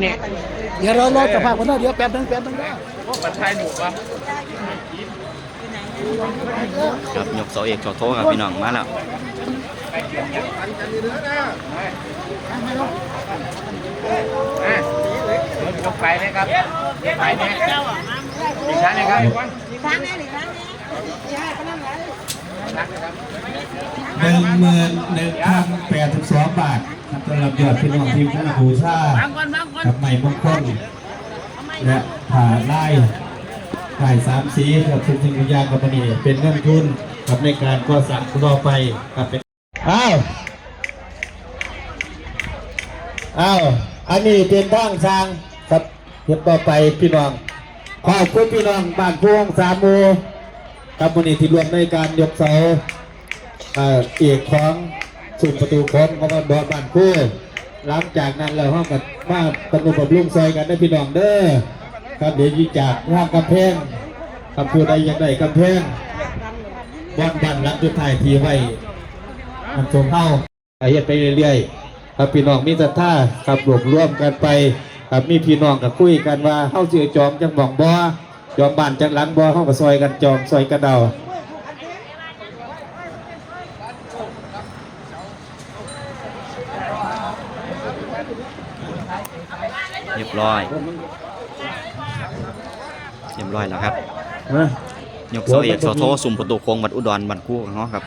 นี่เดี๋ยวเราจะพาคนนั้นเดี๋ยวแป๊บนึงนะมันใช่หนูปะครับยกเสาเอกเสาโทครับพี่น้องมาแล้วยกไปเลยครับไปเนี่ยอีกชั้นเลยครับ11,082 บาทสำหรับยอดพี่น้องทีมคณะบูชากับใหม่มงคลและผ่าไล่ถ่าย3 สีกับทุกสิ่งทุกอย่างกับมันนี่เป็นเงินทุนกับในการก่อสร้างต่อไปครับเป็นอ้าวอันนี้เป็นทางสร้างครับเห็นต่อไปพี่น้องขอบคุณพี่น้องบ้านพวงสามโมกับมันนี่ที่รวมในการยกเสาเอกของสุดประตูของบบ้านคู่หลังจากนั้นเราห้องกันมาตำรวจบำรุงซอยกันได้พี่น้องเด้อครับเดี๋ยวยิ่งจากห้างกำแพงคำพูดใดอย่างใดกำแพงบ้านหลังจุดถ่ายทีไว้มันทรงเข้าเฮ็ดไปเรื่อยๆครับพี่น้องมีศรัทธาครับรวบรวมกันไปครับมีพี่น้องกับคุยกันว่าเข้าเสือจอมจังหว่องบ่จอมบ้านจังหลังบ่เข้ากับซอยกันจอมซอยกันเดาเรียบร้อยแล้วครับยกเสาเอกเสาโทสุ่มประตูโค้งบัดอุดรบัดคู่เนาะครับ